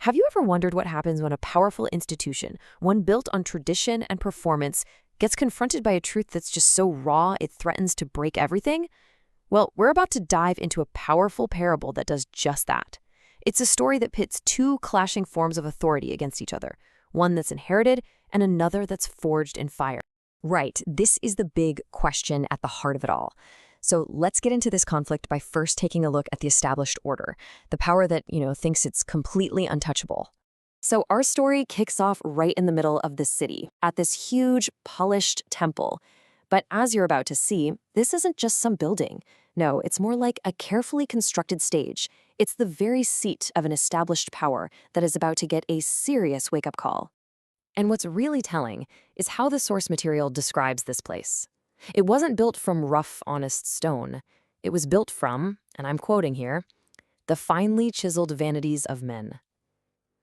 Have you ever wondered what happens when a powerful institution, one built on tradition and performance, gets confronted by a truth that's just so raw it threatens to break everything? Well, we're about to dive into a powerful parable that does just that. It's a story that pits two clashing forms of authority against each other, one that's inherited and another that's forged in fire. Right, this is the big question at the heart of it all. So let's get into this conflict by first taking a look at the established order, the power that, thinks it's completely untouchable. So our story kicks off right in the middle of the city, at this huge, polished temple. But as you're about to see, this isn't just some building. No, it's more like a carefully constructed stage. It's the very seat of an established power that is about to get a serious wake-up call. And what's really telling is how the source material describes this place. It wasn't built from rough, honest stone. It was built from, and I'm quoting here, the finely chiseled vanities of men.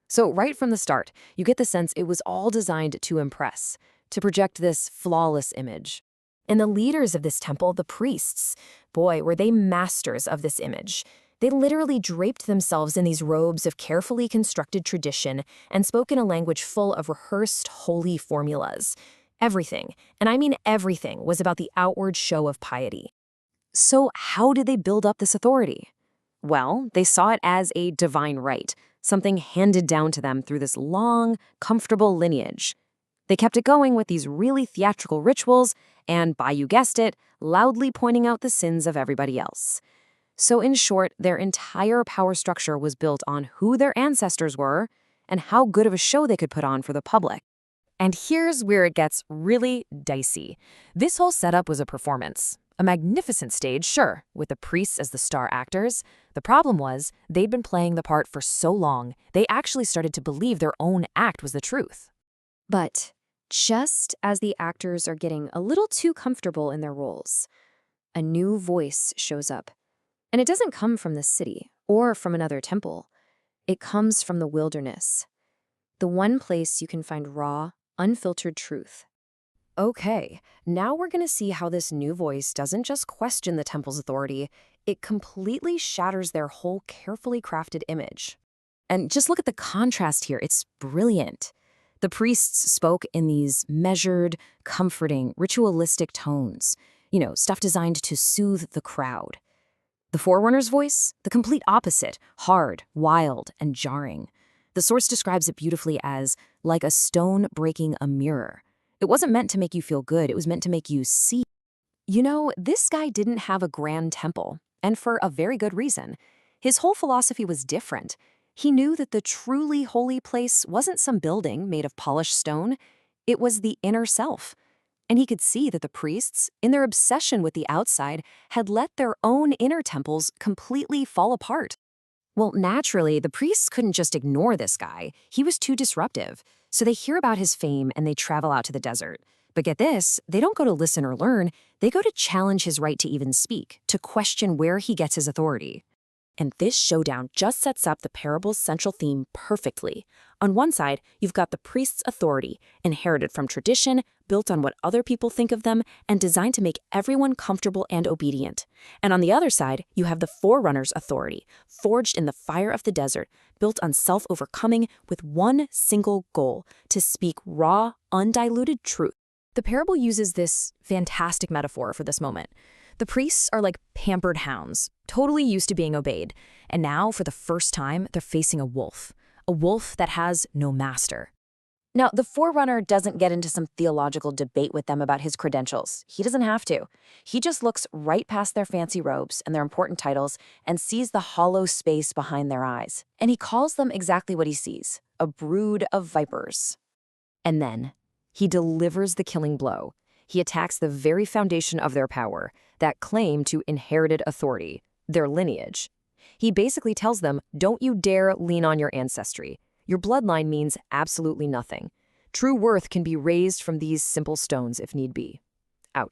So right from the start, you get the sense it was all designed to impress, to project this flawless image. And the leaders of this temple, the priests, boy, were they masters of this image. They literally draped themselves in these robes of carefully constructed tradition and spoke in a language full of rehearsed, holy formulas. Everything, and I mean everything, was about the outward show of piety. So how did they build up this authority? Well, they saw it as a divine right, something handed down to them through this long, comfortable lineage. They kept it going with these really theatrical rituals and, by you guessed it, loudly pointing out the sins of everybody else. So in short, their entire power structure was built on who their ancestors were and how good of a show they could put on for the public. And here's where it gets really dicey. This whole setup was a performance. A magnificent stage, sure, with the priests as the star actors. The problem was, they'd been playing the part for so long, they actually started to believe their own act was the truth. But just as the actors are getting a little too comfortable in their roles, a new voice shows up. And it doesn't come from the city or from another temple. It comes from the wilderness. The one place you can find raw, unfiltered truth. Okay, now we're going to see how this new voice doesn't just question the temple's authority, it completely shatters their whole carefully crafted image. And just look at the contrast here, it's brilliant. The priests spoke in these measured, comforting, ritualistic tones, stuff designed to soothe the crowd. The forerunner's voice, the complete opposite, hard, wild, and jarring. The source describes it beautifully as like a stone breaking a mirror. It wasn't meant to make you feel good, it was meant to make you see. This guy didn't have a grand temple, and for a very good reason. His whole philosophy was different. He knew that the truly holy place wasn't some building made of polished stone, it was the inner self. And he could see that the priests, in their obsession with the outside, had let their own inner temples completely fall apart. Well, naturally, the priests couldn't just ignore this guy. He was too disruptive. So they hear about his fame and they travel out to the desert. But get this, they don't go to listen or learn. They go to challenge his right to even speak, to question where he gets his authority. And this showdown just sets up the parable's central theme perfectly. On one side, you've got the priest's authority, inherited from tradition, built on what other people think of them, and designed to make everyone comfortable and obedient. And on the other side, you have the forerunner's authority, forged in the fire of the desert, built on self-overcoming with one single goal, to speak raw, undiluted truth. The parable uses this fantastic metaphor for this moment. The priests are like pampered hounds, totally used to being obeyed. And now, for the first time, they're facing a wolf that has no master. Now, the forerunner doesn't get into some theological debate with them about his credentials. He doesn't have to. He just looks right past their fancy robes and their important titles and sees the hollow space behind their eyes. And he calls them exactly what he sees, a brood of vipers. And then, he delivers the killing blow. He attacks the very foundation of their power, that claim to inherited authority, their lineage. He basically tells them, don't you dare lean on your ancestry. Your bloodline means absolutely nothing. True worth can be raised from these simple stones if need be. Out.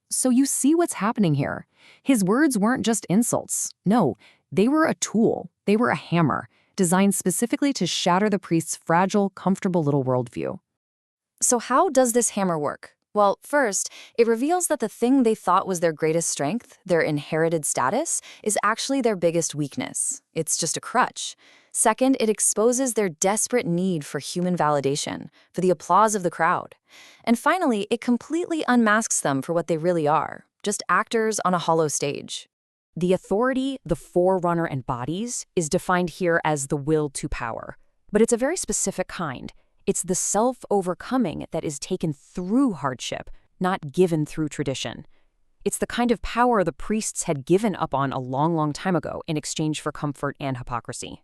So you see what's happening here. His words weren't just insults. No, they were a tool. They were a hammer, designed specifically to shatter the priest's fragile, comfortable little worldview. So how does this hammer work? Well, first, it reveals that the thing they thought was their greatest strength, their inherited status, is actually their biggest weakness. It's just a crutch. Second, it exposes their desperate need for human validation, for the applause of the crowd. And finally, it completely unmasks them for what they really are, just actors on a hollow stage. The authority the Forerunner embodies is defined here as the will to power. But it's a very specific kind. It's the self-overcoming that is taken through hardship, not given through tradition. It's the kind of power the priests had given up on a long, long time ago in exchange for comfort and hypocrisy.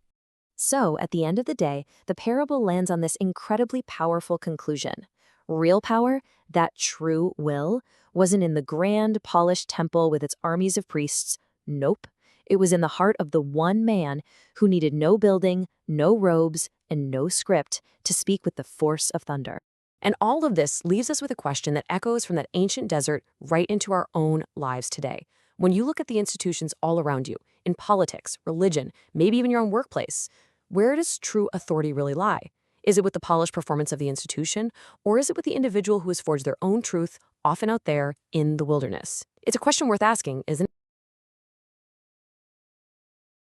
So, at the end of the day, the parable lands on this incredibly powerful conclusion. Real power, that true will, wasn't in the grand, polished temple with its armies of priests. Nope. It was in the heart of the one man who needed no building, no robes, and no script to speak with the force of thunder. And all of this leaves us with a question that echoes from that ancient desert right into our own lives today. When you look at the institutions all around you, in politics, religion, maybe even your own workplace, where does true authority really lie? Is it with the polished performance of the institution, or is it with the individual who has forged their own truth, often out there in the wilderness? It's a question worth asking, isn't it?